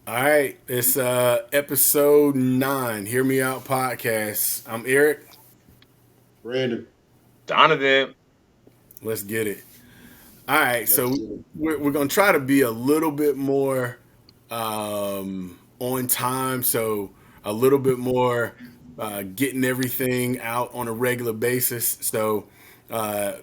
All right, it's episode 9. Hear Me Out podcast. I'm Eric. Brandon, Donovan. Let's get it. All right, let's so get it. we're gonna try to be a little bit more on time, so a little bit more getting everything out on a regular basis. So uh,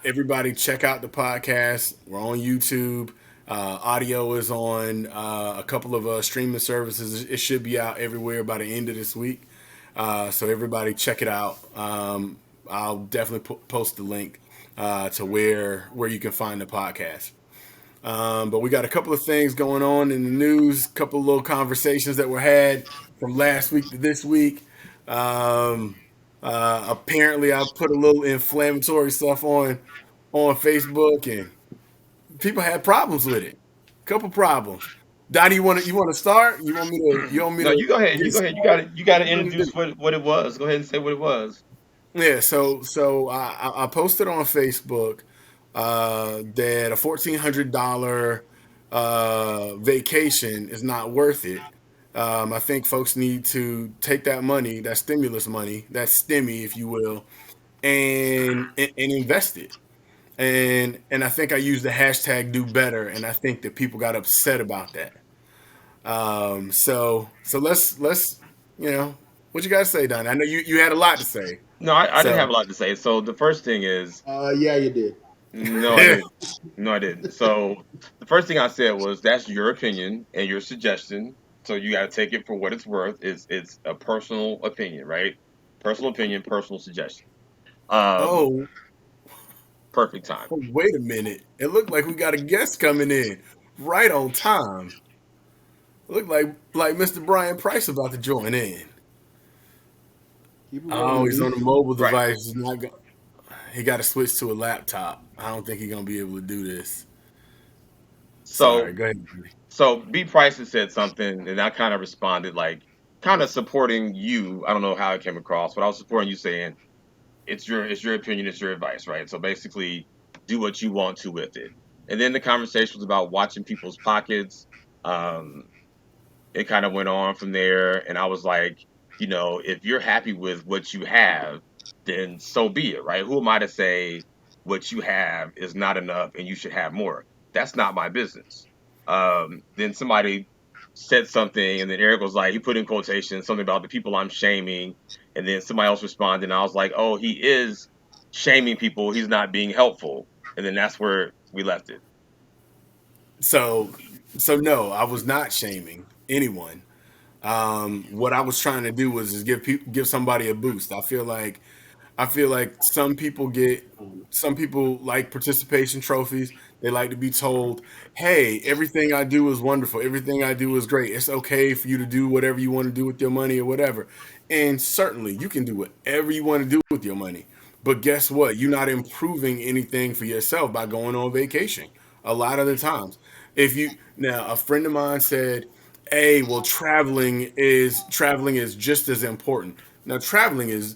everybody, check out the podcast. We're on YouTube. Audio is on a couple of streaming services. It should be out everywhere by the end of this week. So everybody, check it out. I'll definitely post the link to where you can find the podcast. But we got a couple of things going on in the news, a couple of little conversations that were had from last week to this week. Um, Apparently, I put a little inflammatory stuff on Facebook, and people had problems with it. Couple problems. Dottie, you want to start? You want me No, to you go ahead. get You it go ahead. started? You got to What you want to introduce do? what it was. Go ahead and say what it was. Yeah, so I posted on Facebook that a $1,400 vacation is not worth it. I think folks need to take that money, that stimulus money, that stimmy, if you will, and invest it. And I think I used the hashtag do better, and I think that people got upset about that. So let's what you guys say, Don? I know you had a lot to say. No, I didn't have So a lot to say. So the first thing is, Yeah, you did. no, I didn't. No, I didn't. So the first thing I said was that's your opinion and your suggestion. So you got to take it for what it's worth. It's a personal opinion, right? Personal opinion, personal suggestion. Um, oh, Perfect time. wait a minute. It looked like we got a guest coming in right on time. Looked like Mr. Brian Price about to join in. Keep it Oh, rolling, he's on D. a mobile Right. device. He got to switch to a laptop. I don't think he's gonna be able to do this. Sorry. So Go ahead. So B Price had said something, and I kind of responded like, kind of supporting you. I don't know how it came across, but I was supporting you, saying it's your opinion, it's your advice, right? So basically, do what you want to with it. And then the conversation was about watching people's pockets. Um, it kind of went on from there, and I was like, if you're happy with what you have, then so be it, right? Who am I to say what you have is not enough and you should have more? That's not my business. Then somebody said something, and then Eric was like, he put in quotations something about the people I'm shaming, and then somebody else responded, and I was like, oh, he is shaming people. He's not being helpful, and then that's where we left it. So so no, I was not shaming anyone. What I was trying to do was just give somebody a boost. I feel like some people like participation trophies. They like to be told, "Hey, everything I do is wonderful. Everything I do is great. It's okay for you to do whatever you want to do with your money or whatever." And certainly, you can do whatever you want to do with your money. But guess what? You're not improving anything for yourself by going on vacation. A lot of the times, if you now a friend of mine said, "Hey, well, traveling is just as important." Now, traveling is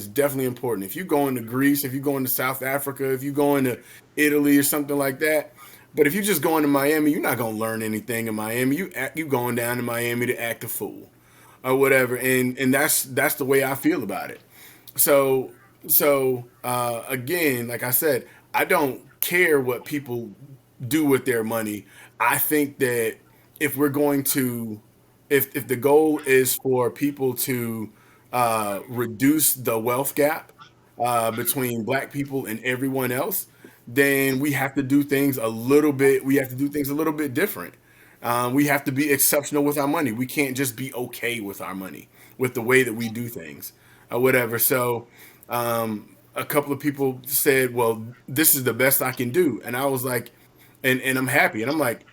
definitely important. If you go into Greece, if you go into South Africa, if you go into Italy or something like that, but if you just go into Miami, you're not gonna learn anything in Miami. You going down to Miami to act a fool or whatever, and that's the way I feel about it. So again, like I said, I don't care what people do with their money. I think that if we're going to, if the goal is for people to reduce the wealth gap between black people and everyone else, then we have to do things a little bit. We have to do things a little bit different. We have to be exceptional with our money. We can't just be okay with our money, with the way that we do things, or whatever. So, a couple of people said, "Well, this is the best I can do," and I was like, and I'm happy, and I'm like,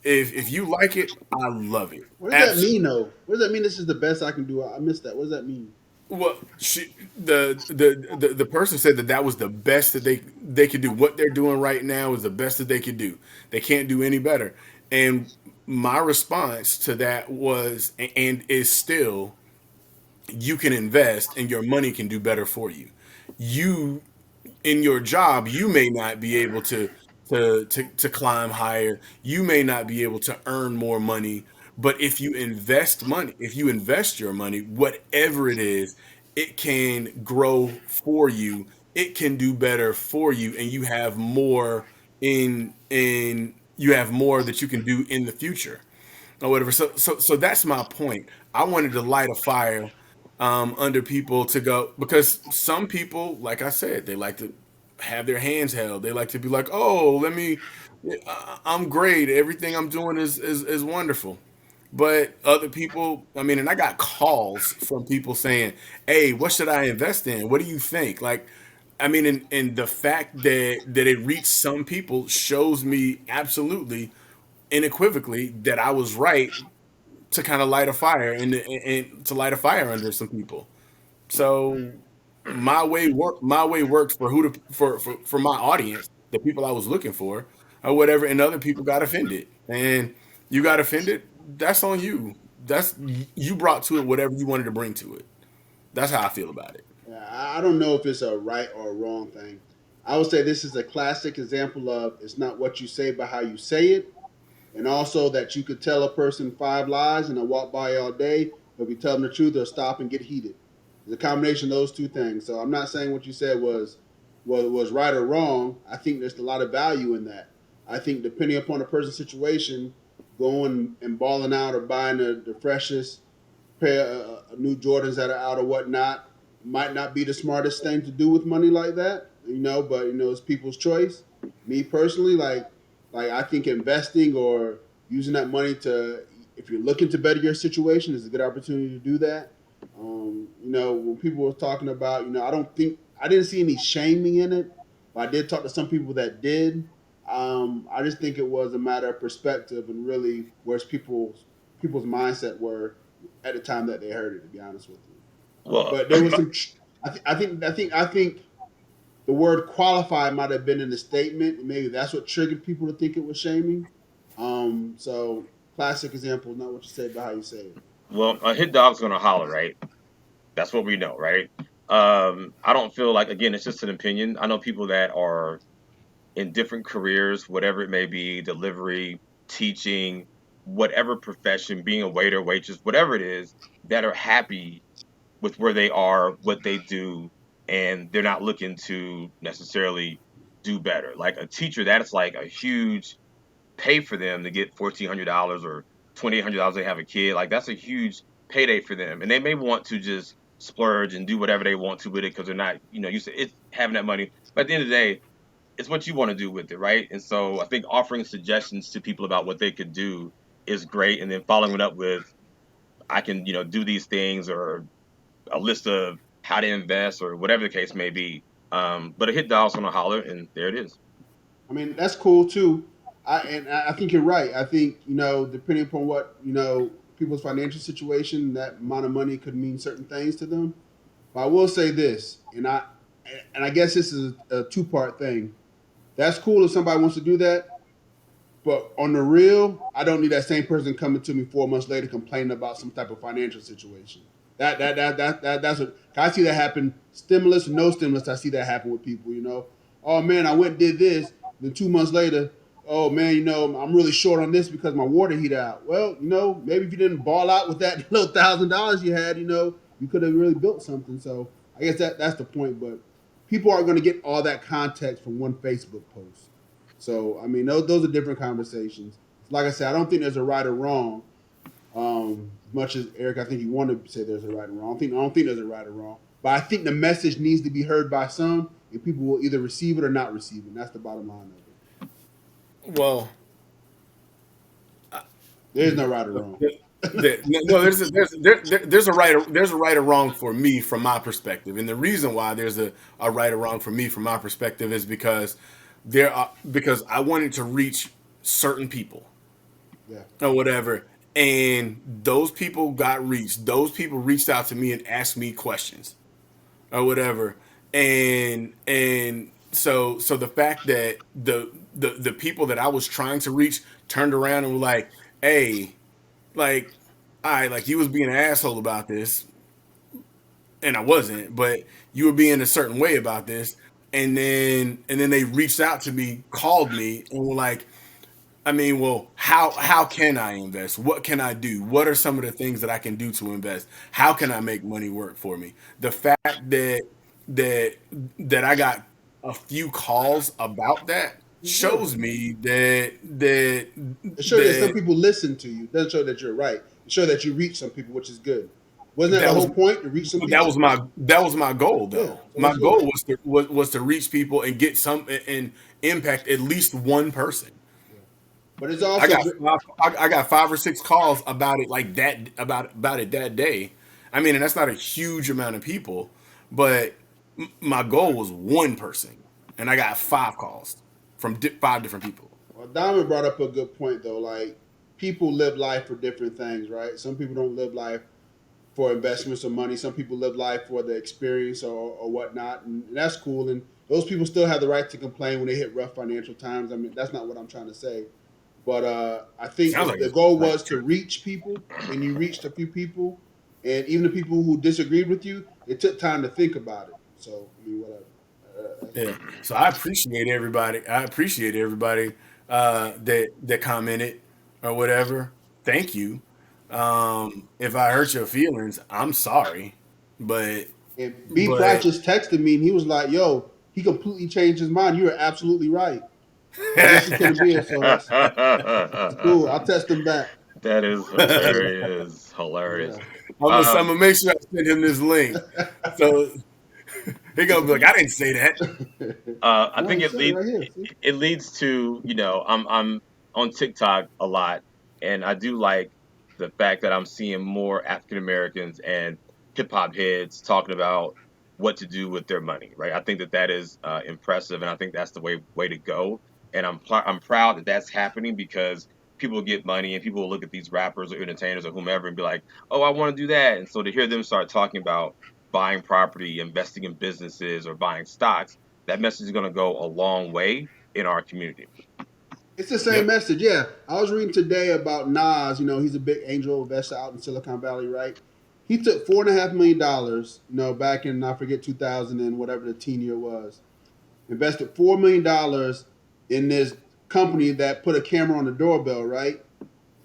if you like it, I love it. What does that mean, Absolutely. though? What does that mean? This is the best I can do. I missed that. What does that mean? Well, the person said that was the best that they could do. What they're doing right now is the best that they could do. They can't do any better. And my response to that was, and is still, you can invest, and your money can do better for you. You in your job, you may not be able to climb higher. You may not be able to earn more money, But if you invest your money, whatever it is, it can grow for you. It can do better for you, and you have more that you can do in the future or whatever. So that's my point. I wanted to light a fire under people to go because some people, like I said, they like to have their hands held. They like to be like, "Oh, I'm great. Everything I'm doing is wonderful." But other people, I mean, and I got calls from people saying, "Hey, what should I invest in? What do you think?" Like, I mean, and the fact that it reached some people shows me absolutely unequivocally that I was right to kind of light a fire and to light a fire under some people. So my way worked for for my audience, the people I was looking for, or whatever, and other people got offended. And you got offended, that's on you. That's you brought to it whatever you wanted to bring to it. That's how I feel about it. Yeah, I don't know if it's a right or a wrong thing. I would say this is a classic example of it's not what you say, but how you say it. And also that you could tell a person five lies and they'll walk by all day, but if you tell them the truth, they'll stop and get heated. It's a combination of those two things. So I'm not saying what you said was right or wrong. I think there's a lot of value in that. I think depending upon the person's situation, going and balling out or buying the freshest pair of new Jordans that are out or whatnot might not be the smartest thing to do with money like that, but it's people's choice. Me personally, like I think investing or using that money to, if you're looking to better your situation, is a good opportunity to do that. When people were talking about, I didn't see any shaming in it, but I did talk to some people that did. I just think it was a matter of perspective and really where's people's mindset were at the time that they heard it. To be honest with you, Well, but there was some. I think the word qualified might have been in the statement, and maybe that's what triggered people to think it was shaming. So classic example, not what you say, but how you say it. well, a hit dog's gonna holler, right? That's what we know, right? I don't feel like, again, it's just an opinion. I know people that are in different careers, whatever it may be, delivery, teaching, whatever profession, being a waiter, waitress, whatever it is, that are happy with where they are, what they do, and they're not looking to necessarily do better. Like a teacher, that's like a huge pay for them to get $1,400 or $2,800. They have a kid, like that's a huge payday for them, and they may want to just splurge and do whatever they want to with it because they're not, used to it having that money. But at the end of the day, it's what you want to do with it, right? And so I think offering suggestions to people about what they could do is great, and then following it up with, I can, do these things, or a list of how to invest or whatever the case may be. But a hit dog's gonna holler, and there it is. I mean, that's cool too. I think you're right. I think depending upon what people's financial situation, that amount of money could mean certain things to them. But I will say this, and I guess this is a two-part thing. That's cool if somebody wants to do that. But on the real, I don't need that same person coming to me 4 months later complaining about some type of financial situation. That's what I see that happen. Stimulus or no stimulus, I see that happen with people. Oh man, I went and did this. Then 2 months later, oh man, I'm really short on this because my water heated out. Well, maybe if you didn't ball out with that little $1,000 you had, you could have really built something. So I guess that's the point. But people aren't going to get all that context from one Facebook post. So I mean, those are different conversations. Like I said, I don't think there's a right or wrong. Much as Eric, I think you want to say there's a right and wrong. I don't think there's a right or wrong. But I think the message needs to be heard by some, and people will either receive it or not receive it. And that's the bottom line of it. Well, There's no right or wrong. no, there's a right or wrong for me from my perspective, and the reason why there's a right or wrong for me from my perspective is because I wanted to reach certain people Yeah. or whatever, and those people got reached. Those people reached out to me and asked me questions or whatever, and so the fact that the people that I was trying to reach turned around and were like, "Hey, like, I like you was being an asshole about this, and I wasn't, but you were being a certain way about this." And then they reached out to me, called me, and were like, I mean, well, how can I invest? What can I do? What are some of the things that I can do to invest? How can I make money work for me? The fact that that I got a few calls about that It's good. shows me that It shows that some that people listen to you. It doesn't show that you're right. It shows that you reach some people, which is good. Wasn't that the that was whole point, to reach some that people? was my goal Yeah, though. so My that's good. goal was to reach people and get some and impact at least one person. Yeah. But it's also I got 5 or 6 calls about it like that about it that day. I mean, and that's not a huge amount of people, but my goal was one person, and I got 5 calls from 5 different people. well, Diamond brought up a good point though. Like people live life for different things, right? Some people don't live life for investments or money. Some people live life for the experience or whatnot, and that's cool. And those people still have the right to complain when they hit rough financial times. I mean, that's not what I'm trying to say. But I think Sounds if like the it's goal like was to reach people and you reached a few people, and even the people who disagreed with you, it took time to think about it. So, I mean, whatever. That's yeah. cool. So I appreciate everybody that commented or whatever. Thank you. If I hurt your feelings, I'm sorry, but And B Price but just texted me and he was like, yo, he completely changed his mind. You were absolutely right. I guess he couldn't be here, so that's cool. I'll test him back. That is hilarious. Hilarious. Yeah. I'm Um, gonna make sure I send him this link. So he gonna be like, I didn't say that. I No, think he said it right here. See? it leads to, I'm on TikTok a lot, and I do like the fact that I'm seeing more African Americans and hip hop heads talking about what to do with their money. Right. I think that that is impressive, and I think that's the way to go. And I'm proud that that's happening because people get money and people will look at these rappers or entertainers or whomever and be like, oh, I want to do that. And so to hear them start talking about buying property, investing in businesses, or buying stocks, that message is going to go a long way in our community. It's the same Yep. message. Yeah. I was reading today about Nas. You know, he's a big angel investor out in Silicon Valley, right? He took $4.5 million, back in, I forget, 2000 and whatever the teen year was, invested $4 million in this company that put a camera on the doorbell, right?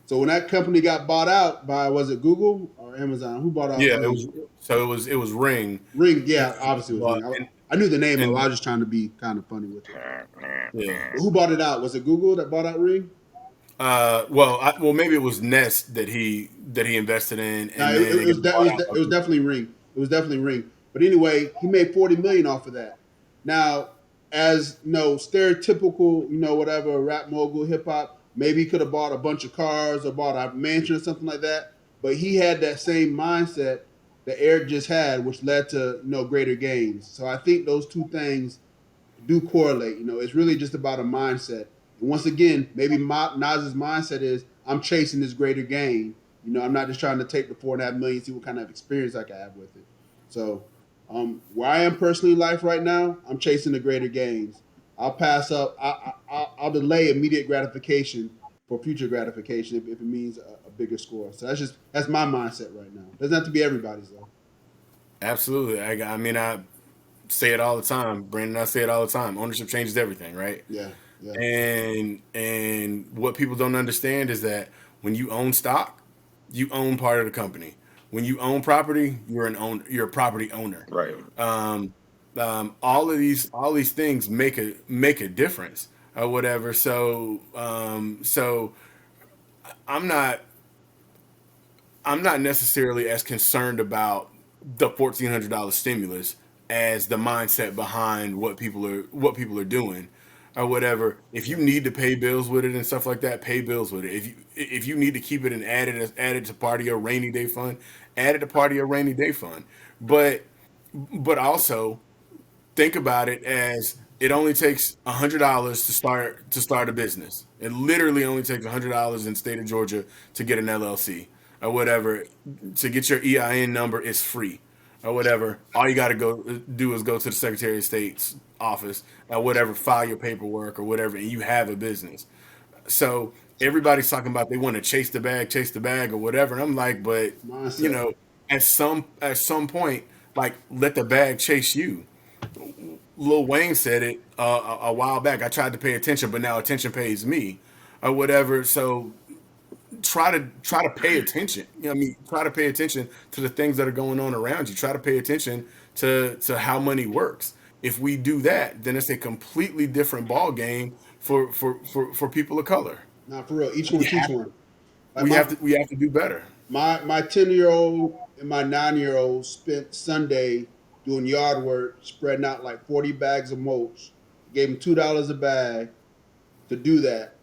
So when that company got bought out by, was it Google or Amazon? Who bought out Yeah, it Ring? was. So it was Ring. Ring, And, yeah, obviously it was but Ring. I, and, I knew the name of it. I and was just trying to be kind of funny with it. yeah. But who bought it out? Was it Google that bought out Ring? Well, maybe it was Nest that he invested in, No, and then it got bought out by it was Google. definitely Ring. It was definitely Ring. But anyway, he made 40 million off of that. Now, as stereotypical, whatever rap mogul, hip hop, maybe he could have bought a bunch of cars or bought a mansion or something like that. But he had that same mindset that Eric just had, which led to greater gains. So I think those two things do correlate. It's really just about a mindset. And once again, maybe Nas's mindset is I'm chasing this greater gain. I'm not just trying to take the 4.5 million, see what kind of experience I can have with it. So, where I am personally in life right now, I'm chasing the greater gains. I'll pass up. I'll delay immediate gratification for future gratification if it means a bigger score. So that's my mindset right now. Doesn't have to be everybody's though. Absolutely. I mean, I say it all the time, Brandon. I say it all the time. Ownership changes everything, right? Yeah, yeah. And what people don't understand is that when you own stock, you own part of the company. When you own property, you're a property owner. Right. All these things make a difference or whatever. So I'm not I'm not necessarily as concerned about the $1,400 stimulus as the mindset behind what people are doing or whatever. If you need to pay bills with it and stuff like that, pay bills with it. If you need to keep it and add it to part of your rainy day fund, add it to part of your rainy day fund. But also think about it as it only takes $100 to start a business. It literally only takes $100 in the state of Georgia to get an LLC or whatever. To get your EIN number is free or whatever. All you got to go do is go to the Secretary of State's office or whatever, file your paperwork or whatever, and you have a business. So everybody's talking about they want to chase the bag or whatever. And I'm like, but you Mindset. know, at some point, like let the bag chase you. Lil Wayne said it a while back. I tried to pay attention, but now attention pays me, or whatever. So try to pay attention. You know what I mean, try to pay attention to the things that are going on around you. Try to pay attention to how money works. If we do that, then it's a completely different ball game for people of color. Not for real. Each We one teach have one. Like we have to we have to do better. my 10-year-old and my 9-year-old spent Sunday doing yard work, spreading out like 40 bags of mulch. Gave them $2 a bag to do that.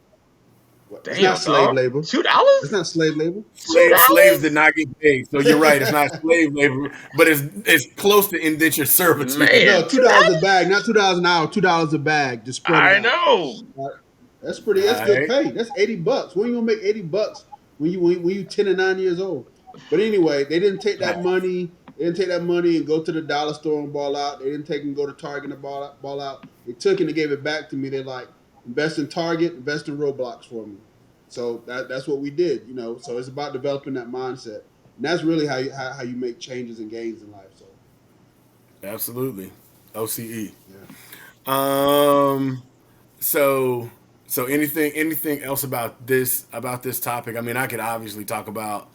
It's not Damn, slave dog. labor. Two It's dollars? not slave labor. Two Slaves did dollars? not get paid, so you're right. It's not slave labor, but it's close to indentured servitude. Man, No, two two dollars a dollars? bag, not $2 an hour. $2 a bag to spread it I out. know. Right? That's pretty. All That's good right, pay. That's $80. When you gonna make $80 when you 10 and 9 years old? But anyway, they didn't take that money. They didn't take that money and go to the dollar store and ball out. They didn't take and go to Target and ball out. They took it and gave it back to me. They're like, invest in Target, invest in Roblox for me. So that's what we did. So it's about developing that mindset, and that's really how you make changes and gains in life. So absolutely. OCE. yeah. Um. So anything else about this topic? I mean, I could obviously talk about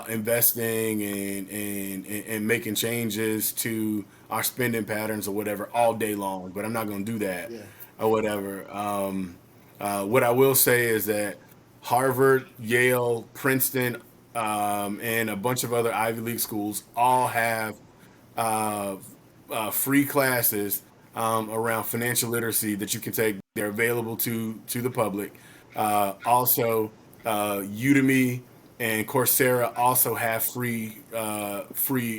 investing and making changes to our spending patterns or whatever all day long, but I'm not going to do that Yeah. or whatever. What I will say is that Harvard, Yale, Princeton, and a bunch of other Ivy League schools all have uh, free classes around financial literacy that you can take. They're available to the public. Also, Udemy and Coursera also have free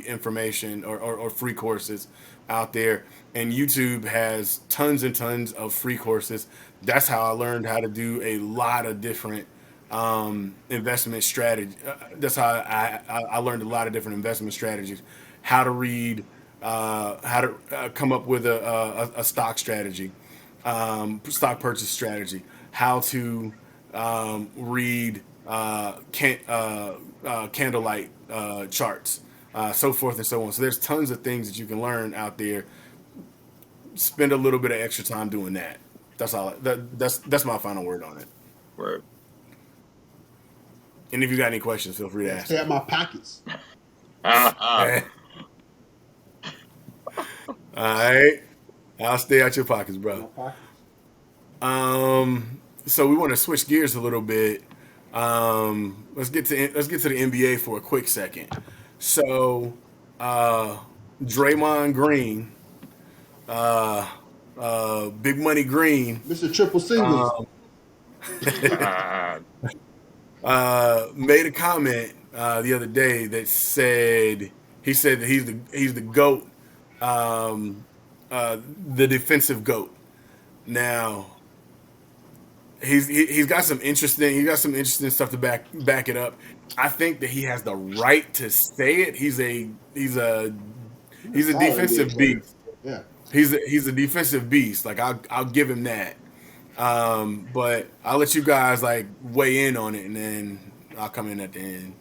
information or free courses out there. And YouTube has tons and tons of free courses. That's how I learned how to do a lot of different investment strategy. That's how I learned a lot of different investment strategies. How to read, how to come up with a stock strategy, stock purchase strategy, how to read candlelight charts, so forth and so on. So there's tons of things that you can learn out there. Spend a little bit of extra time doing that. That's all. That's my final word on it. Word. And if you got any questions, feel free to Yeah. ask Stay me. out my pockets. Ah, All right, I'll stay out your pockets, bro. My pockets. So we want to switch gears a little bit. Let's get to the NBA for a quick second. So, uh, Draymond Green, uh, Big Money Green, Mr. Triple Singles. ah, made a comment the other day that said that he's the goat, um, the defensive goat. Now he's got some interesting stuff to back it up. I think that he has the right to say it. He's a Solid NBA defensive player. beast. Yeah. He's a defensive beast. Like I'll give him that. But I'll let you guys like weigh in on it, and then I'll come in at the end.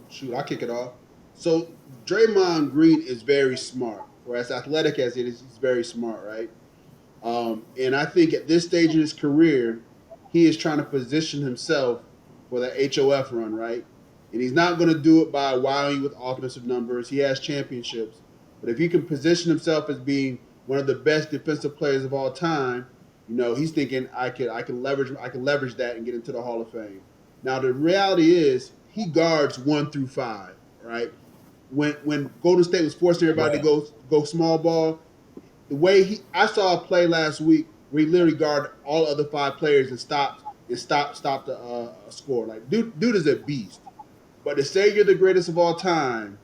Shoot, I'll kick it off. So Draymond Green is very smart. For as athletic as it is, he's very smart, right? And I think at this stage in his career, he is trying to position himself for the HOF run, right? And he's not going to do it by wowing you with offensive numbers. He has championships, but if he can position himself as being one of the best defensive players of all time, he's thinking I can leverage that and get into the Hall of Fame. Now the reality is he guards 1 through 5, right? When Golden State was forcing everybody to Right. go small ball, the way I saw a play last week where he literally guarded all other 5 players and stopped a score. Like dude is a beast. But to say you're the greatest of all time,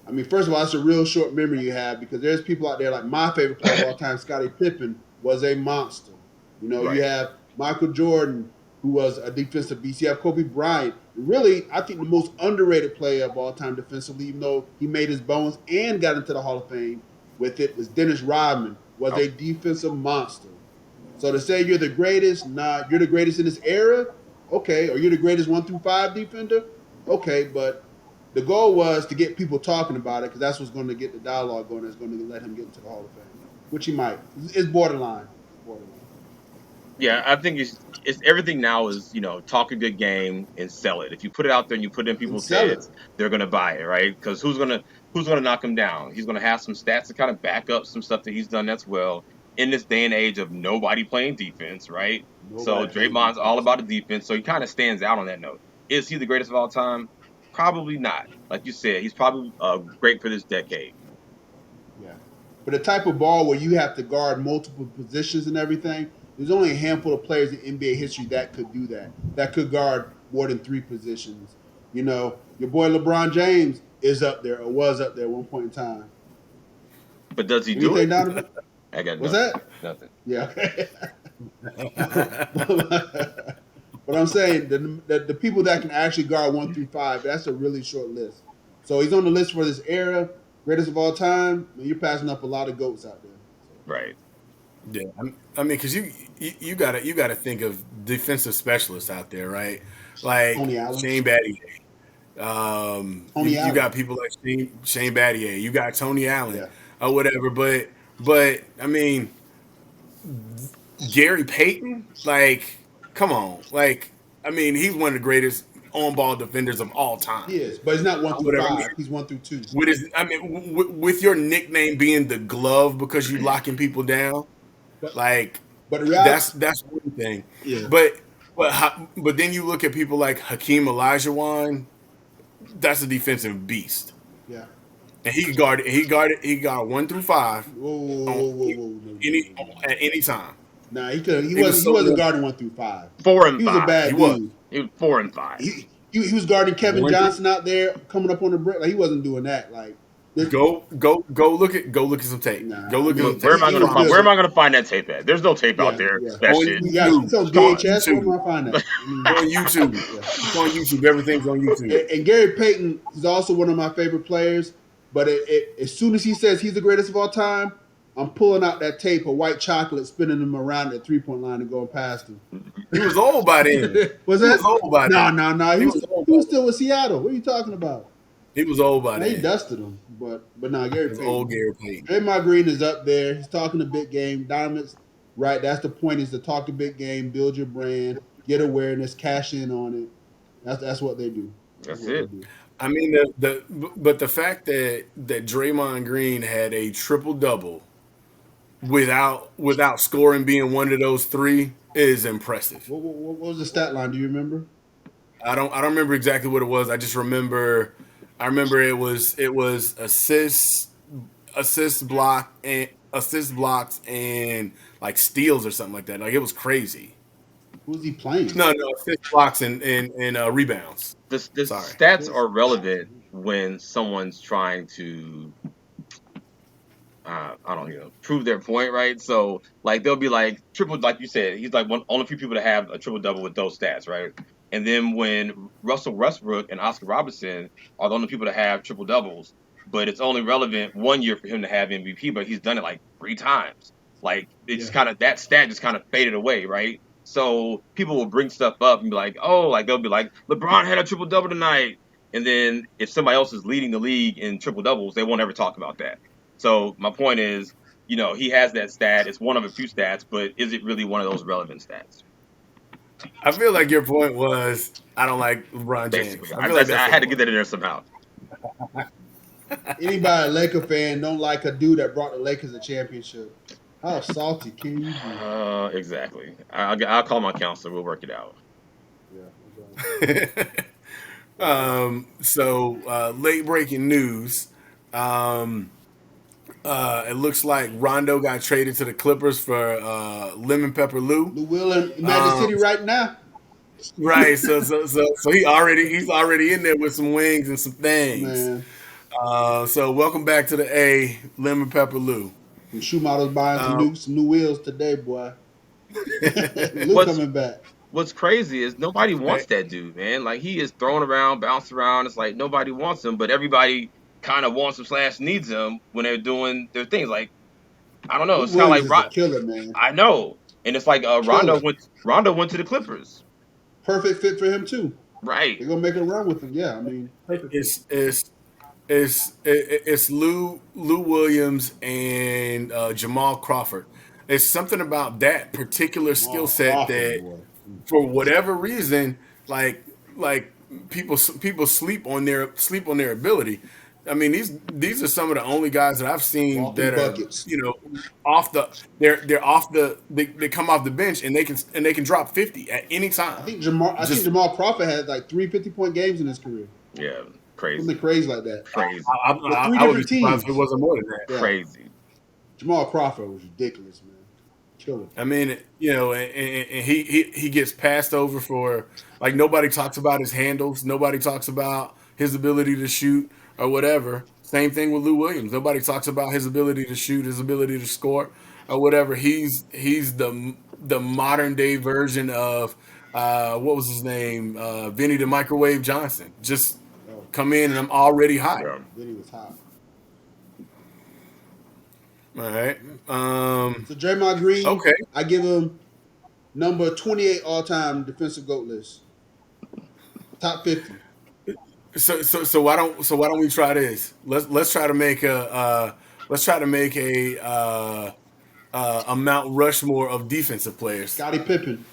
I mean, first of all, it's a real short memory you have because there's people out there like my favorite player of all time, Scottie Pippen, was a monster. You right. have Michael Jordan, who was a defensive beast. You have Kobe Bryant. Really, I think the most underrated player of all time defensively, even though he made his bones and got into the Hall of Fame with it, was Dennis Rodman, was Oh, a defensive monster. So to say you're the greatest, nah, you're the greatest in this era, okay, or you're the greatest 1 through 5 defender, okay, but the goal was to get people talking about it because that's what's going to get the dialogue going. That's going to let him get into the Hall of Fame, which he might. It's borderline. It's borderline. yeah, I think he's it's everything now is, talk a good game and sell it. If you put it out there and you put it in and people's sell it. heads, they're gonna buy it, right? Because who's gonna knock him down? He's gonna have some stats to kind of back up some stuff that he's done that's well in this day and age of nobody playing defense, right? So Nobody playing Draymond's all defense. about the defense, so he kind of stands out on that note. Is he the greatest of all time? Probably not. Like you said, he's probably great for this decade. Yeah. But the type of ball where you have to guard multiple positions and everything, there's only a handful of players in NBA history that could do that. That could guard more than 3 positions. Your boy LeBron James is up there or was up there at one point in time. But does he do Anything, it? Donovan? I got What's nothing. that? Nothing. Yeah. Okay. But I'm saying the people that can actually guard 1 through 5, that's a really short list. So he's on the list for this era, greatest of all time. Man, you're passing up a lot of goats out there. So, Right. Yeah, I mean, because you gotta think of defensive specialists out there, right? Like Tony Allen. Shane Battier. Tony You Allen. got people like Shane Battier. You got Tony Allen Yeah. or whatever. But I mean, Gary Payton. Like, come on. Like, I mean, he's one of the greatest on-ball defenders of all time. He is, but he's not one Or through whatever. I five. mean, He's 1 through 2. with your nickname being the glove because you locking people down, But like but the reality, that's one thing. yeah, But then you look at people like Hakeem Olajuwon. That's a defensive beast, yeah. and he got 1 through 5 Whoa, whoa, on whoa, whoa, whoa, no, no, any no, no. at any time. Nah, he could. He He was wasn't. He so wasn't good. guarding 1 through 5. Four and He was a five. bad He was dude. He was 4 and 5. He was guarding Kevin one through Johnson out there coming up on the break. Like he wasn't doing that. Like go look at some tape. nah. Go I look at mean, some Where tape. am I I he gonna was find? promise good. Where you. am I gonna find that tape at? There's no tape out Yeah, there. yeah. That On shit. You got it's on VHS. Where YouTube. am I find that? I mean, On YouTube. yeah. It's on YouTube. Everything's on YouTube. And Gary Payton is also one of my favorite players. But as soon as he says he's the greatest of all time, I'm pulling out that tape of white chocolate, spinning him around at 3-point line and going past him. He was old by then. Was He that? was old by No, then. no, no. He He was was old he by was then. still with Seattle. What are you talking about? He was old by Now he then. dusted him. But no, Gary He was Payton. old Gary Payton. Draymond Green is up there. He's talking a big game. Donovan's right. That's the point: is to talk a big game, build your brand, get awareness, cash in on it. That's what they do. That's What they it. do. I mean, but the fact that Draymond Green had a triple double without scoring being one of those three is impressive. What was the stat line? Do you remember? I don't remember exactly what it was. I remember it was assist blocks and like steals or something like that. Like it was crazy. Who was he playing? No, assist blocks and rebounds. The Sorry. stats are relevant when someone's trying to, I don't prove their point, right? So like they'll be like triple, like you said, he's like one only few people to have a triple double with those stats, right? And then when Russell Westbrook and Oscar Robertson are the only people to have triple doubles, but it's only relevant one year for him to have MVP, but he's done it like 3 times. Like it just kind of that stat just kind of faded away, right? So people will bring stuff up and be like, oh, like they'll be like, LeBron had a triple double tonight. And then if somebody else is leading the league in triple doubles, they won't ever talk about that. So my point is, he has that stat. It's one of a few stats, but is it really one of those relevant stats? I feel like your point was I don't like LeBron James. Basically, I feel like I had to get that in there somehow. Anybody a Laker fan don't like a dude that brought the Lakers a championship. How salty can you be? Exactly. I'll call my counselor. We'll work it out. Yeah. So late breaking news. It looks like Rondo got traded to the Clippers for Lemon Pepper Lou. Lou Will in Magic City right now. Right. So he's already in there with some wings and some things. Man. So welcome back to the A, Lemon Pepper Lou. And Shoemaker's buying some new wheels today, boy. Lou coming back. What's crazy is nobody wants that dude, man. Like he is thrown around, bounced around. It's like nobody wants him, but everybody kind of wants him / needs him when they're doing their things. Like I don't know. It's kind of like killer, man. I know, and it's like Rondo went to the Clippers. Perfect fit for him too. Right. They're gonna make a run with him. Yeah, I mean, perfect. It's Lou Williams and Jamal Crawford. It's something about that particular skill set that for whatever reason, like people sleep on their ability. I mean, these are some of the only guys that I've seen Walking that are, buckets. off the they're off they come off the bench and they can drop 50 at any time. I think Just Jamal Crawford had like 3 50-point games in his career. Yeah, Something crazy, crazy like that. crazy, With three I would be different surprised if it teams. wasn't more than that. Yeah. crazy. Jamal Crawford was ridiculous, man. Killer. I mean, and he gets passed over for, like, nobody talks about his handles, nobody talks about his ability to shoot or whatever. Same thing with Lou Williams. Nobody talks about his ability to shoot, his ability to score or whatever. He's the modern day version of what was his name, Vinny the Microwave Johnson. Just Oh, come in and I'm already hot. Yeah. then he was hot. All right. Yeah. So Draymond Green, Okay. I give him number 28 all time defensive GOAT list. Top 50. So why don't we try this? Let's try to make a Mount Rushmore of defensive players. Scottie Pippen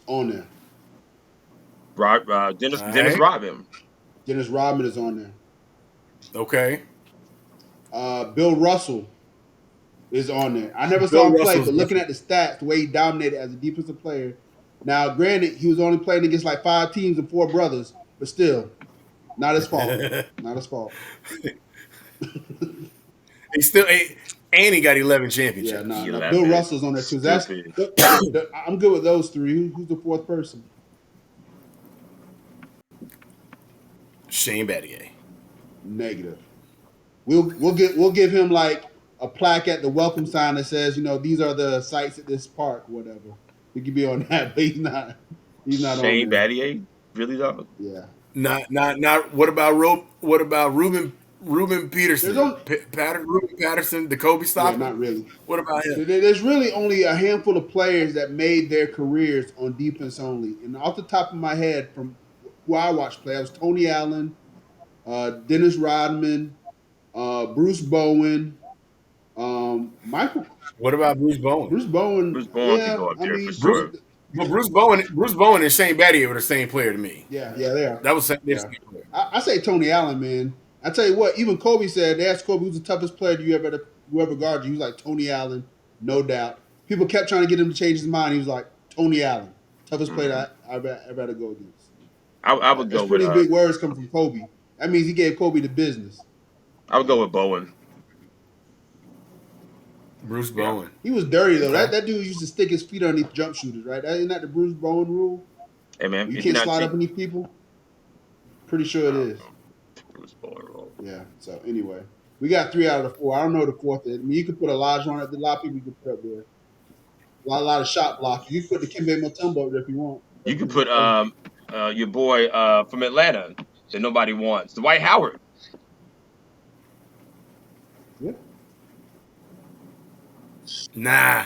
on there. Dennis All Dennis right. Rodman. Dennis Rodman is on there. Okay. Bill Russell is on there. I never saw Bill him play, Russell's but looking at the stats, the way he dominated as a defensive player. Now, granted, he was only playing against like 5 teams and 4 brothers, but still, not his fault. Not his fault. He still and he got 11 Yeah, championships. nah. Bill Russell's on there too. That's Stupid. I'm good with those 3. Who's the 4th person? Shane Battier. Negative. We'll give him like a plaque at the welcome sign that says, these are the sites at this park, whatever. We could be on that, but he's not. He's not Shane on there. Battier, really though. Yeah. Not. What about Ruben There's Peterson? only Ruben Patterson, the Kobe Yeah, stopper. not really. What about him? There's really only a handful of players that made their careers on defense only. And off the top of my head, from who I watched play, I was Tony Allen, Dennis Rodman, Bruce Bowen, Michael What about Bruce Bowen? Bruce Bowen. Bruce Bowen could Yeah, go up I there for mean, Bruce, sure. but Bruce Bowen and Shane Battier were the same player to me. yeah, they are. That was the Yeah, same player. I say Tony Allen, man. I tell you what, even Kobe said they asked Kobe who's the toughest player you ever guarded. He was like Tony Allen, no doubt. People kept trying to get him to change his mind. He was like Tony Allen, toughest player I've ever go against. I would That's go with pretty big words coming from Kobe. That means he gave Kobe the business. I would go with Bowen. Bruce Yeah. Bowen. He was dirty though. Okay. That dude used to stick his feet underneath jump shooters, right? Isn't that the Bruce Bowen rule? Hey man, You if you're can't not slide cheap, up underneath people. Pretty sure it is. Bruce Bowen role. Yeah. So anyway, we got 3 out of the 4. I don't know the 4th. I mean, you could put a Elijah on it. A lot of people you could put up there. A lot of shot blocking. You could put the Kimbe Mutombo up there if you want. You could put your boy from Atlanta that nobody wants, Dwight Howard. Yeah. Nah.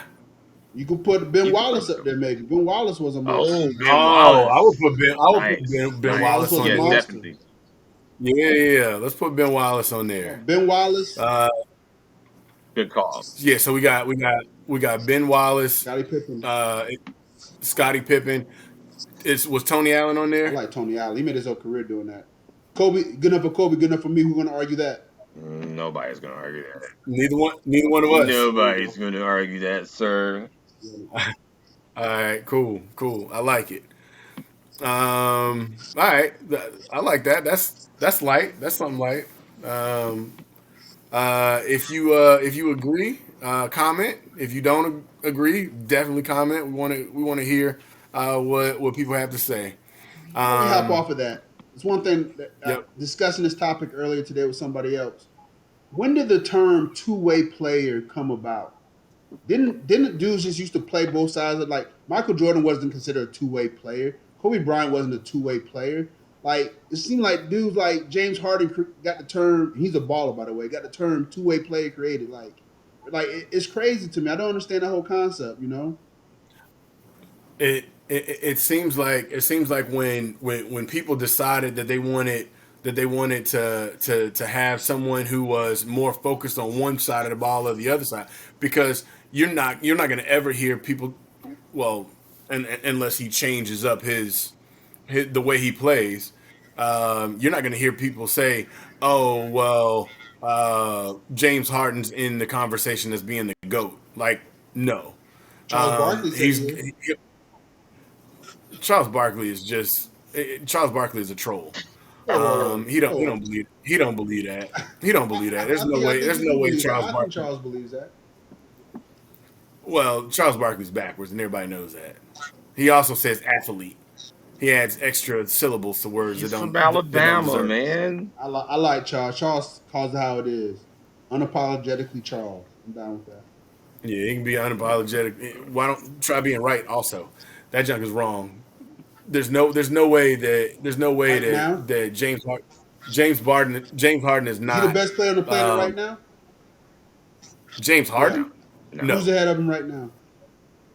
You could put Ben You could Wallace put up there maybe. Ben Wallace was a monster. Oh, Ben Oh, I would Wallace. put Nice, Ben nice. Wallace was on a Yeah, there. monster. definitely. Yeah. Let's put Ben Wallace on there. Ben Wallace, Uh, Good call. yeah. So we got Ben Wallace, Scottie Pippen. Scottie Pippen. Was Tony Allen on I there? like Tony Allen. He made his whole career doing that. Kobe, good enough for Kobe, good enough for me. Who's gonna argue that? Nobody's gonna argue that. Neither one of us. Nobody's gonna argue that, sir. All right, cool. I like it. All right, I like that. That's light. That's something light. If you agree, comment. If you don't agree, definitely comment. We want to hear what people have to say. Before we hop off of that, it's one thing that Yep. discussing this topic earlier today with somebody else. When did the term two-way player come about? Didn't dudes just used to play both sides of, like, Michael Jordan wasn't considered a two-way player. Kobe Bryant wasn't a two-way player. Like, it seemed like dudes like James Harden got the term. He's a baller, by the way. Got the term two-way player created. It's crazy to me. I don't understand the whole concept. It seems like when people decided that they wanted to have someone who was more focused on one side of the ball or the other side, because you're not going to ever hear people, well, and unless he changes up his the way he plays. You're not going to hear people say, "Oh, well, James Harden's in the conversation as being the goat." Like, no, Charles Barkley said he he's is. Charles Barkley is just Charles Barkley is a troll. Whoa, whoa, whoa, He whoa. don't believe he don't believe that. He don't believe that. I think There's he no do way believe that. Charles I think Barkley. Charles believes that. Well, Charles Barkley's backwards, and everybody knows that. He also says athlete. He adds extra syllables to words He's from that don't Alabama, deserve it. man. I like Charles. Charles calls it how it is. Unapologetically Charles. I'm down with that. Yeah, he can be unapologetic. Why don't try being right? Also, that junk is wrong. There's no way Right now, that James Harden is is he the not best player on the planet right um, now? James Yeah. Harden. No, Who's No, ahead of him right now?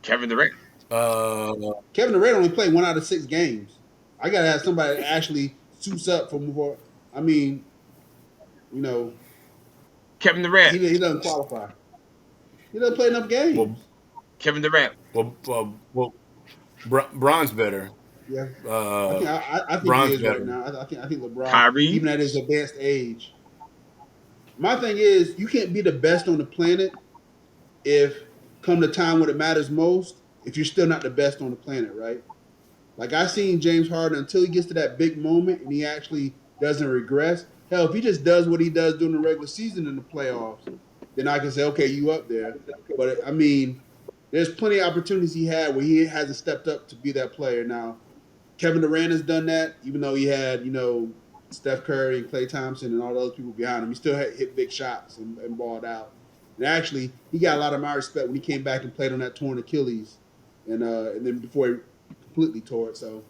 Kevin Durant. uh, Kevin Durant only played 1 out of 6 games. I gotta have somebody that actually suits up for more. I mean, you know, Kevin Durant. he doesn't qualify. He doesn't play enough well, games. Kevin Durant. Bron's better. Yeah, Uh, I think he Bron's is right better. now. I think LeBron, Kyrie. even at his advanced age. My thing is, you can't be the best on the planet if come the time when it matters most, if you're still not the best on the planet, right? Like I seen James Harden until he gets to that big moment and he actually doesn't regress. Hell, if he just does what he does during the regular season in the playoffs, then I can say, okay, you up there. But I mean, there's plenty of opportunities he had where he hasn't stepped up to be that player. Now, Kevin Durant has done that, even though he had, Steph Curry and Klay Thompson and all those people behind him. He still hit big shots and balled out. And actually, he got a lot of my respect when he came back and played on that torn Achilles, and then before he completely tore it. So,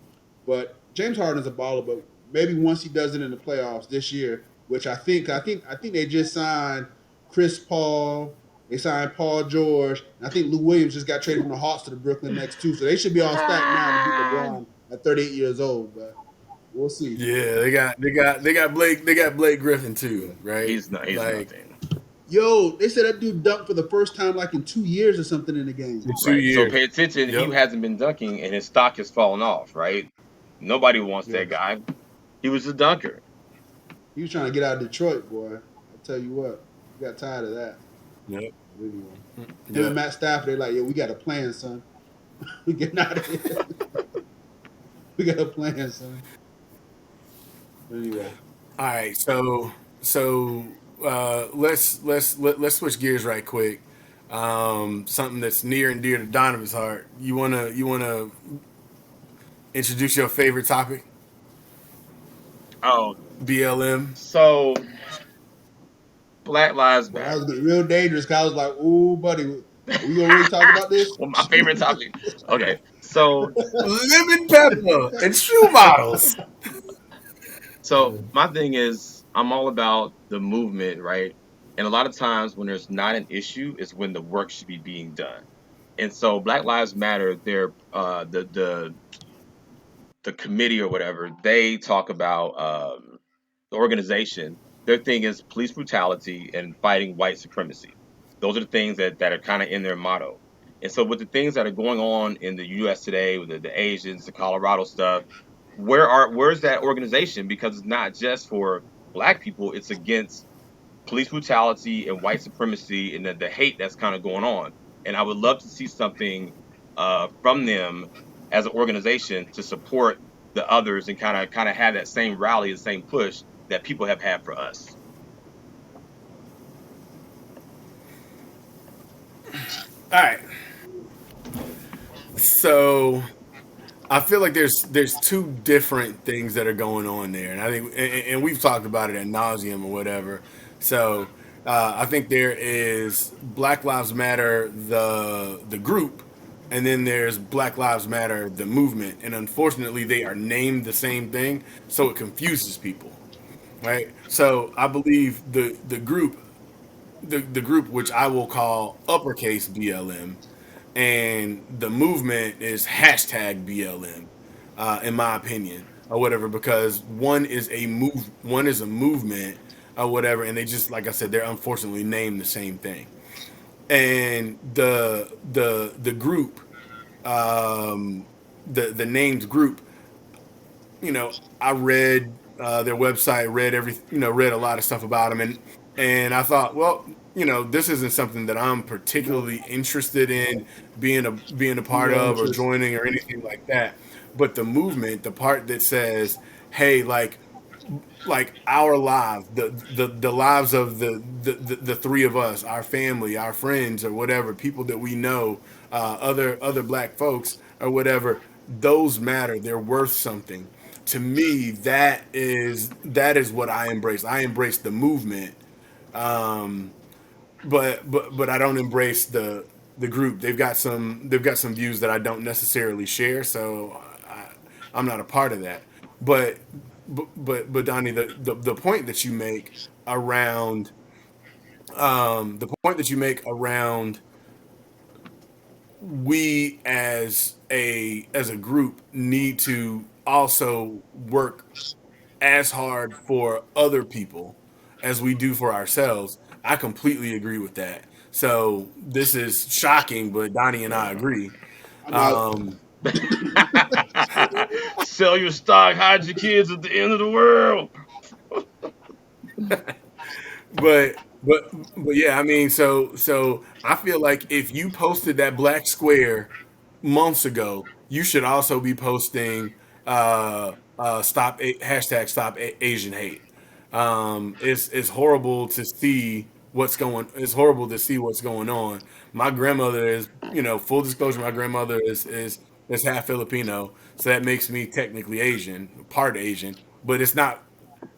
but James Harden's a baller. But maybe once he does it in the playoffs this year, which I think they just signed Chris Paul. They signed Paul George. And I think Lou Williams just got traded from the Hawks to the Brooklyn Nets too. So they should be all stacked now to beat LeBron at 38 years old. But we'll see. Yeah, they got Blake Griffin too, right? He's not. He's Like nothing. Yo, they said that dude dunked for the first time like in 2 years or something in the game. in two Right. So years. pay attention. He Yep. hasn't been dunking, and his stock has fallen off. Right. Nobody wants Yeah, that guy. He was a dunker. he was trying to get out of Detroit, boy. I tell you what, he got tired of that. Yep. But anyway, him and Yep. Matt Stafford, they're like, "Yeah, we got a plan, son. We getting out of here. We got a plan, son." But anyway, All right. Let's switch gears right quick. Something that's near and dear to Donovan's heart. You wanna introduce your favorite topic? Oh, BLM. so Black Lives boy, that was Matter. getting real dangerous. 'Cause I was like, "Ooh, buddy, are we gonna really talk about this?" Well, my favorite topic. Okay, so Lemon pepper and shoe models. my thing is, I'm all about the movement, right? And a lot of times when there's not an issue is when the work should be being done. And so Black Lives Matter, they're the committee or whatever, they talk about the organization. Their thing is police brutality and fighting white supremacy. Those are the things that are kind of in their motto. And so with the things that are going on in the U.S. today, with the Asians, the Colorado stuff, where's that organization? Because it's not just for black people; it's against police brutality and white supremacy and the hate that's kind of going on. And I would love to see something from them as an organization to support the others and kind of have that same rally, the same push that people have had for us. All right. So I feel like there's two different things that are going on there, and I think and we've talked about it at nauseum or whatever. So I think there is Black Lives Matter the group, and then there's Black Lives Matter the movement, and unfortunately they are named the same thing, so it confuses people, right? So I believe the group which I will call uppercase BLM and the movement is hashtag BLM, in my opinion, or whatever, because one is a movement or whatever, and they just like I said, they're unfortunately named the same thing. And the group um, the named group, I read their website, read read a lot of stuff about them, and I thought, well, this isn't something that I'm No, particularly interested in being a part zero of or interest. joining or anything like that. But the movement, the part that says, hey, like our lives, the lives of the three of us, our family, our friends, or whatever, people that we know, other black folks or whatever, those matter. They're worth something. To me, that is what I embrace. I embrace the movement, um, but I don't embrace the group. They've got some views that I don't necessarily share, so I'm not a part of that. But but Donnie, the point that you make around the point that you make around we as a group need to also work as hard for other people as we do for ourselves. I completely agree with that. So this is shocking, but Donnie and I agree. I'm out. Um, Sell your stock, hide your kids at the end of the world. but yeah, I mean, so I feel like if you posted that black square months ago, you should also be posting hashtag stop Asian hate. It's horrible to see what's going. It's horrible to see what's going on. My grandmother is, full disclosure, my grandmother is half Filipino, so that makes me technically Asian, part Asian, but it's not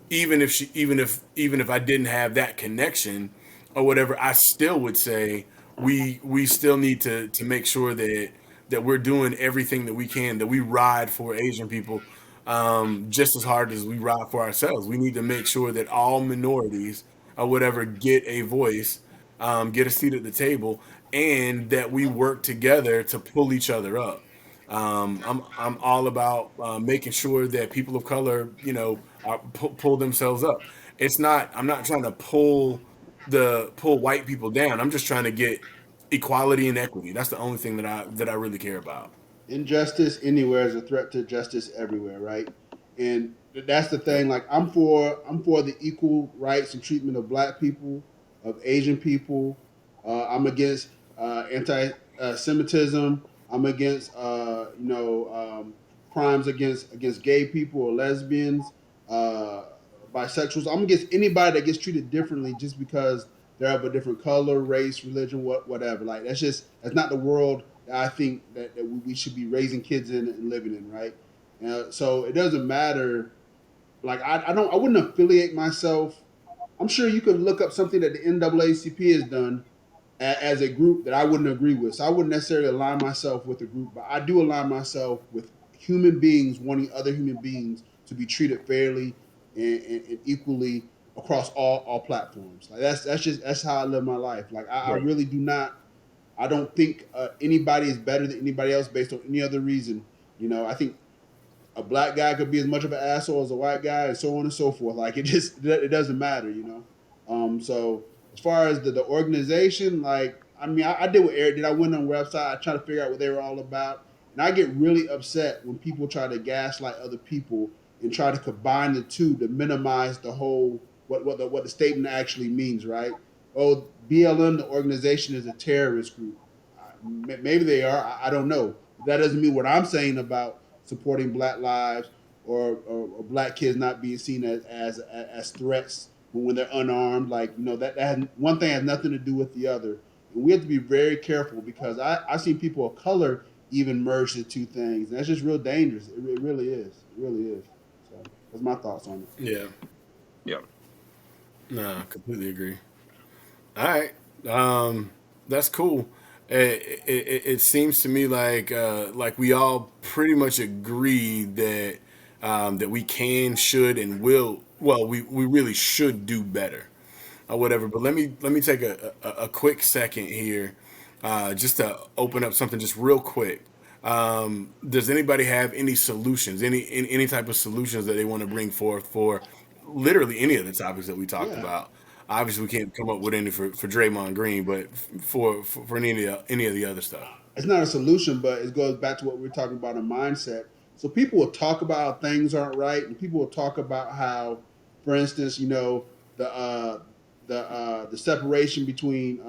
even if I didn't have that connection or whatever, I still would say we still need to make sure that we're doing everything that we can, that we ride for Asian people just as hard as we ride for ourselves. We need to make sure that all minorities or whatever get a voice, get a seat at the table, and that we work together to pull each other up. I'm all about making sure that people of color, pull themselves up. I'm not trying to pull white people down. I'm just trying to get equality and equity. That's the only thing that I really care about. Injustice anywhere is a threat to justice everywhere, right? And that's the Yep. thing. Like I'm for the equal rights and treatment of Black people, of Asian people. I'm against anti-Semitism. I'm against crimes against gay people or lesbians, uh, bisexuals. I'm against anybody that gets treated differently just because they're of a different color, race, religion, whatever. Like that's not the world I think that we should be raising kids in and living in, right? So it doesn't matter. Like I wouldn't affiliate myself. I'm sure you could look up something that the NAACP has done as a group that I wouldn't agree with. So I wouldn't necessarily align myself with a group, but I do align myself with human beings wanting other human beings to be treated fairly and equally across all platforms. Like that's how I live my life. Like I Right. really do not I don't think anybody is better than anybody else based on any other reason. I think a black guy could be as much of an asshole as a white guy, and so on and so forth. Like it doesn't matter. So as far as the organization, like I mean, I did what Eric did. I went on the website, I tried to figure out what they were all about, and I get really upset when people try to gaslight other people and try to combine the two to minimize the whole what the statement actually means, right? Oh, BLM, the organization, is a terrorist group. Maybe they are. I don't know. That doesn't mean what I'm saying about supporting Black lives or Black kids not being seen as threats when they're unarmed. Like that one thing has nothing to do with the other, and we have to be very careful because I've seen people of color even merge the two things, and that's just real dangerous. It really is. It really is. So that's my thoughts on it. Yeah. Yeah. No, completely agree. All right. That's cool. It seems to me like we all pretty much agree that we can, should, and will. Well, we really should do better, or whatever. But let me take a quick second here, just to open up something just real quick. Does anybody have any solutions, any type of solutions that they want to bring forth for literally any of the topics that we talked Yeah. about? Obviously, we can't come up with any for Draymond Green, but for any of the other stuff. it's not a solution, but it goes back to what we are talking about in mindset. So people will talk about how things aren't right, and people will talk about how, for instance, the separation between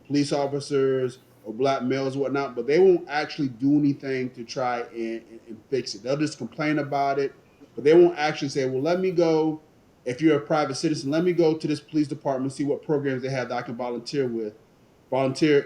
police officers or black males and whatnot, but they won't actually do anything to try and fix it. They'll just complain about it, but they won't actually say, "Well, let me go." If you're a private citizen, let me go to this police department, see what programs they have that I can volunteer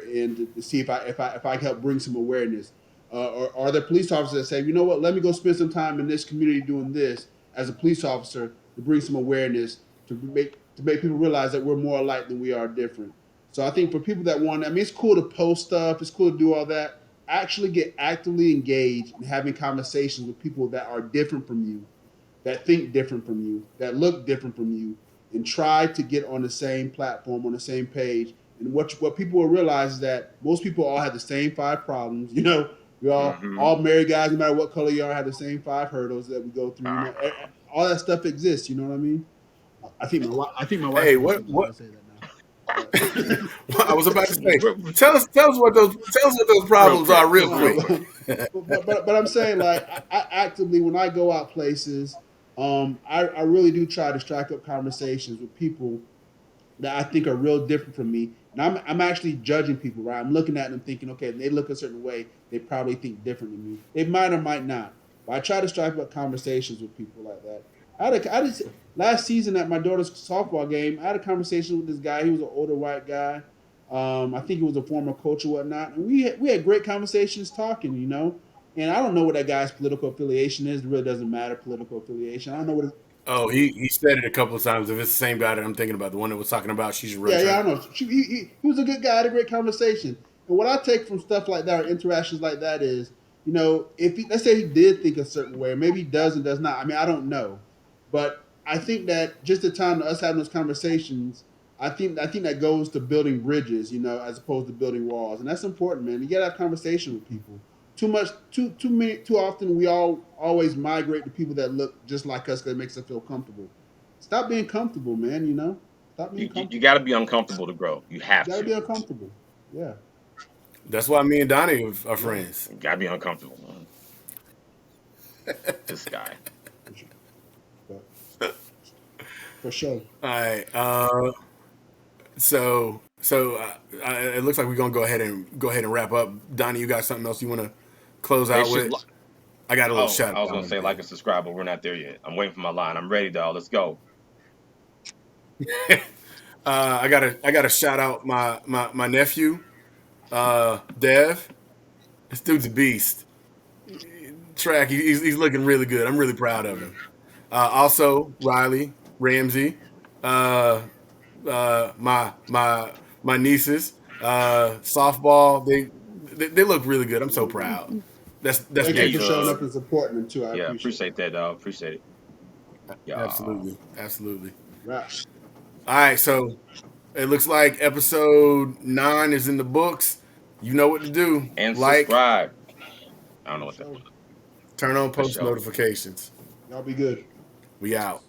and to see if I can help bring some awareness. Or are there police officers that say, you know what, let me go spend some time in this community doing this as a police officer to bring some awareness to make people realize that we're more alike than we are different. So I think for people that want, I mean, it's cool to post stuff, it's cool to do all that. Actually get actively engaged in having conversations with people that are different from you, that think different from you, that look different from you, and try to get on the same platform, on the same page. And what people will realize is that most people all have the same five problems. We Hmm. all married guys, no matter what color you are, have the same five hurdles that we go through. All that stuff exists. You know what I mean? I think my wife Hey, would say that. I what? say that now. But I was about to say, tell us what those Real problems are quick. real Real quick. quick. but I'm saying, like, I actively, when I go out places, I really do try to strike up conversations with people that I think are real different from me. And I'm actually judging people, right? I'm looking at them thinking, okay, they look a certain way, they probably think different than me. They might or might not. But I try to strike up conversations with people like that. I just last season at my daughter's softball game, I had a conversation with this guy. He was an older white guy. I think he was a former coach or whatnot, and we had great conversations talking. And I don't know what that guy's political affiliation is. It really doesn't matter political affiliation. I don't know what his, Oh, he said it a couple of times. If it's the same guy that I'm thinking about, the one that was talking about she should run Yeah, yeah, track. I know. He was a good guy, had a great conversation. And what I take from stuff like that or interactions like that is, if let's say he did think a certain way, or maybe he does and does not. I mean, I don't know, but I think that just the time of us having those conversations, I think that goes to building bridges, as opposed to building walls, and that's important, man. You got to have conversation with people. Too much, too many, too often we all always migrate to people that look just like us because it makes us feel comfortable. Stop being comfortable, man. Stop being You comfortable. got to be uncomfortable to grow. You have You gotta be to. uncomfortable. Yeah. That's why me and Donnie are Yeah. friends. You got to be uncomfortable. This guy. For sure. But for sure. All right. It looks like we're gonna go ahead and wrap up. Donnie, you got something else you want to close They out should. with? I got a little Oh, shout I was out I gonna want to say like give. and subscribe, but we're not there yet. I'm waiting for my line. I'm ready, dog. Let's go. I got to shout out my nephew, Dev. This dude's a beast. Track. He's looking really good. I'm really proud of him. Also, Riley, Ramsey, uh, my nieces, softball. They look really good. I'm so proud. That's Thank Yeah, you big for you. for showing us. up and supporting them too. I Yeah, appreciate appreciate that. that, dog. Appreciate it. Yeah. Absolutely, absolutely. Right. All right, so it looks like episode 9 is in the books. You know what to do. And Like, subscribe. I don't know For what that sure. was. turn on For post sure. notifications. Y'all be good. We out.